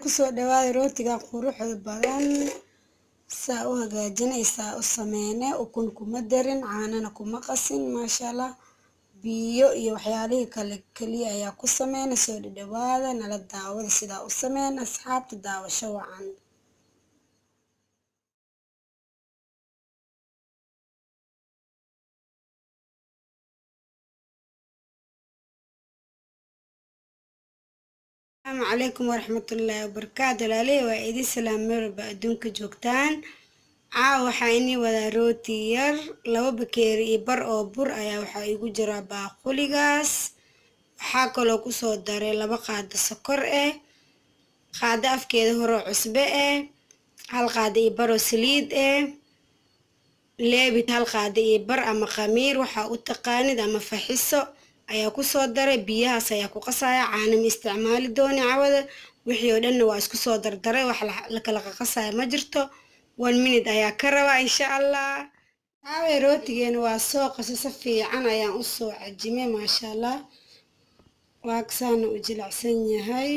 kusoo dhawaada rootiga quruxda badan saa u hagaajinaysaa u sameeyne ukun kuma darin caanana kuma qasin maasha Allah biyo iyo waxyaalihii kale kaliya ayaa ku sameeyne soo dhawaada nala daawada sidaa u sameeyne asxaabta daawasho wacan السلام عليكم ورحمة الله وبركاته لالي وإيدي سلام مربع أدونك جوكتان waxaa inii wada rooti yar laba bakeeri iyo bar oo bur ayaa waxaa igu jira baaquligaas waxaa kaloo ku soo daray laba qaado sokor qaado afkeeda hore cusbe hal qaado iyo bar oo saliid leebid hal qaado iyo bar ama khamiir waxa u taqaanid ama faxiso ayaa ku soo daray biyahaas ayaa ku qasaya caano ma isticmaali dooni cawada wixii oo dhan waa isku soo dardaray wax la kala qasaya ma jirto 1 minute ayaa ka rabaa insha Allah rootigeena waa soo qasay fiican ayaan u soo cajimay maasha Allah waa kasana u jilicsan yahay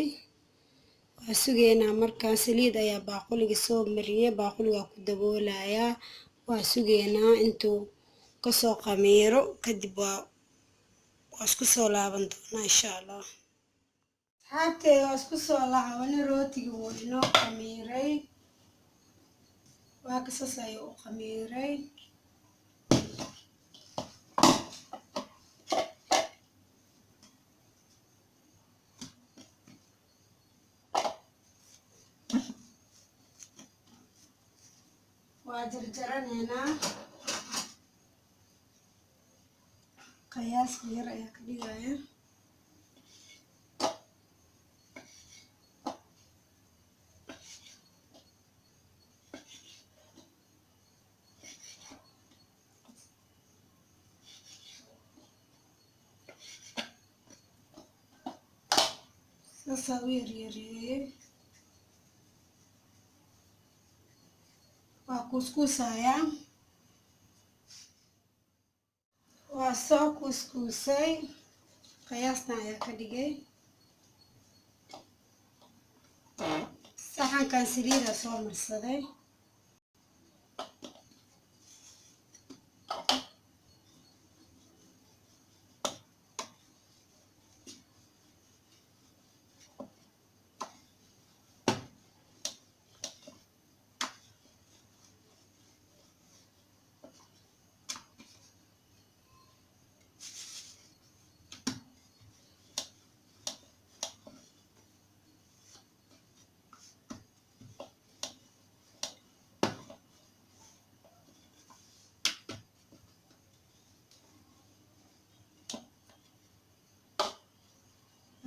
waa sugeena markaa saliid ayaa baaquliga soo mariyay baaquliga ku daboolaya waa sugeena intuu ka soo qamiiro kadib waa isku soo laaban doonaa insha Allah asxaabteeda waa isku soo laaban rootiga wuu inoo qamiiray waa kasoo sayo u qamiiray waa jarjaraneynaa qiyaas yar ayaa ka dhigaya sasa yaryaree waa kuskusaya waa soo kuskusay qiyaastan ayaa ka dhigay saxankan saliida soo marsaday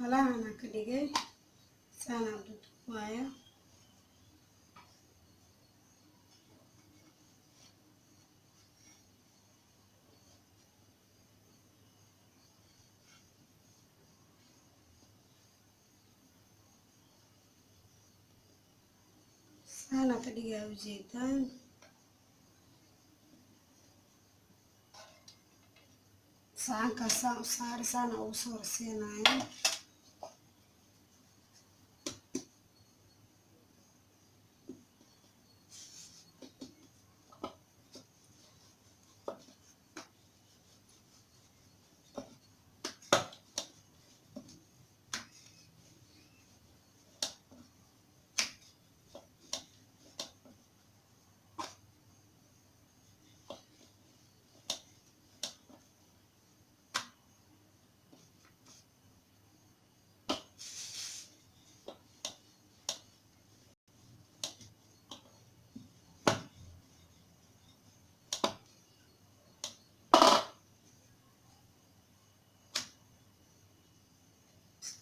alaana ka dhigay saana duduwaaya saana ka dhigay ujeedaan saankaas saan u saari saana ugu soo rasiinaya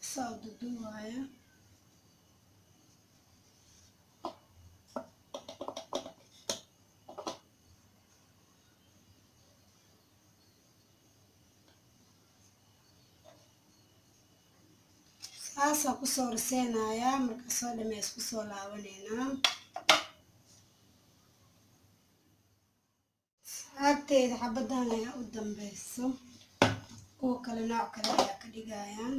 soo duduwaaya saasa ku soo raseenaya marka soo dhameys ku soo laabaneena saabteeda xabadan ayaa u dambayso kuwa kale nooc kale ayaa ka dhigayaan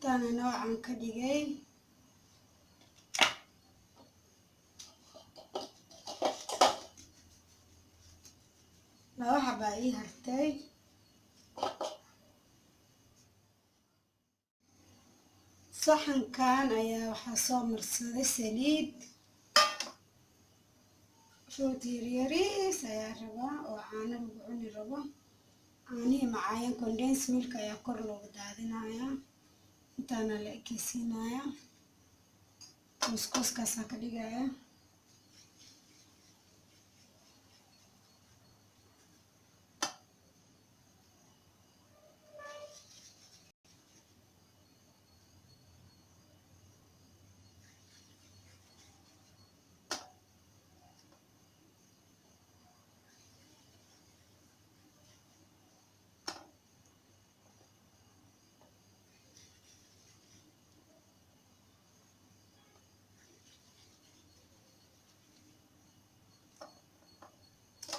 intaana noocan ka dhigay. laba xabaa ii hartay. saxankan ayaa waxaa soo marsaday saliid. rooti yaryariis ayaa rabaa oo caano lagu cuni rabo. caanihii macaayan condensed milk ayaa kor loogu daadinayaa. intaana la ekeysiinayaa. kuskuskaasaa ka dhigaya.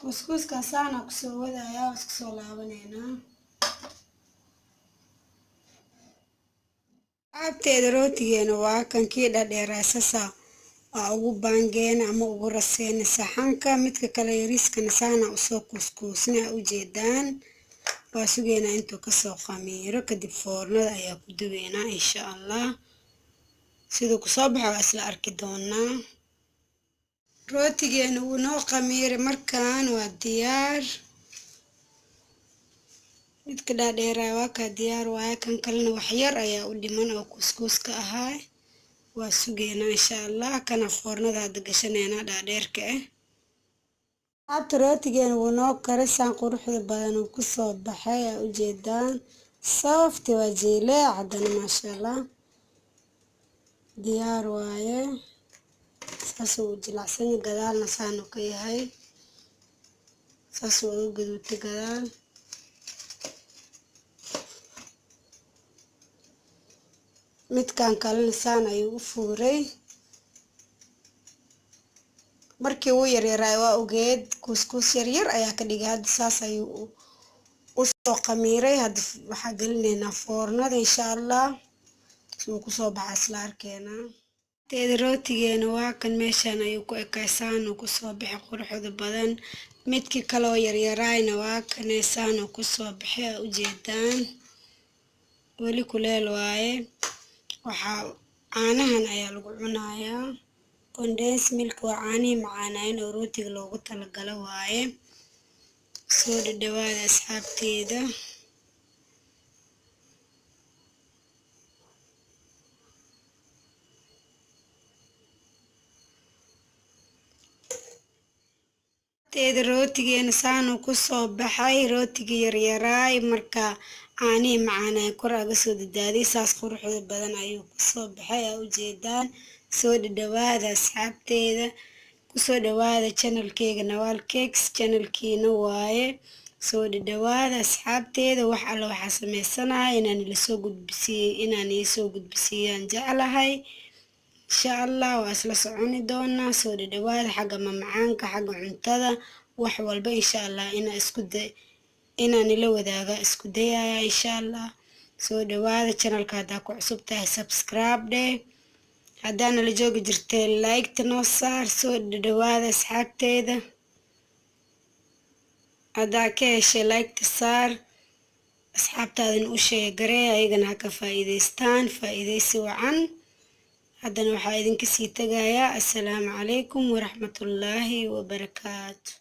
kuskuskaasaana kusoo wadayaa oo isku soo laabaneynaa. abteeda rootigeena waa kankii dhadheeraa sasa waa ugu baangeena ama ugu raseena saxanka. midka kale yariiskana saana usoo kuskuusna ujeedaan. waa sugeynaa intuu kasoo khamiiro kadib foornada ayaa ku dubeynaa insha allah. siduu kusoo baxo waa isla arki doonaa. rootigeena wuu noo khamiiray markaan waa diyaar. midka dhaadheeraa waa kaa diyaar waaye. kan kalena wax yar ayaa u dhiman oo kuskuuska ahaa. waa sugeynaa insha allah. kana foornada hadda gashaneynaa dhaadheerka ah. abta rootigeena wuu noo karay saan quruxda badan uu kusoo baxay aa ujeedaan. soofti waa jiileec haddana maasha allah diyaar waaye. saasuu u jilacsan yahay gadaalna saanu ka yahay. saasuu uga gaduutay gadaal. midkan kalena saan ayuu u fuuray. markii uu yaryaraay waa ogeed kuskuus yaryar ayaa ka dhigay. hadda saas ayuu u soo khamiiray. hadda waxaa gelinaynaa foornada insha allah. suu kusoo baxaa isla arkeenaa. teeda rootigeena waa kan meeshaan ayuu ku ekay saanuu kusoo baxay quruxda badan. midkii kaloo yaryaraayna waa kanee saanuu kusoo baxay aa ujeedaan. weli kuleel waaye. waxaa caanahan ayaa lagu cunayaa. condensed milk waa caanihii macaanayn oo rootiga loogu talagalo waaye. soo dhadhawaada asxaabteeda. teeda rootigeena saanuu kusoo baxay. rootiga yaryaraay marka caanihii macaanaay kor aga soo dadaadiy. saas quruxda badan ayuu kusoo baxay aa ujeedaan. soo dhadhawaada asxaabteeda. kusoo dhawaada channelkeyga Nawaal Cakes channelkiina waaye. soo dhadhawaada asxaabteeda. wax alla waxaa sameysanaya inaan iisoo gudbisiiyaan jeclahay. insha allah waa isla soconi doonaa. soo dhadhawaada xagga mamacaanka xagga cuntada wax walba insha allah inaan ila wadaaga isku dayaya insha allah. soo dhawaada channelka haddaa ku cusub tahay subscribe dheh. haddaana la joogi jirtee like noo saar. soo dhawaada asxaabteeda. haddaa ka heshay like saar. asxaabtaadan u sheegaree ayagana ha ka faa'iidaystaan. faa'iidaysi wacan. haddana waxaa idinka sii tagayaa assalaamu calaykum waraxmatullaahi wabarakaatu.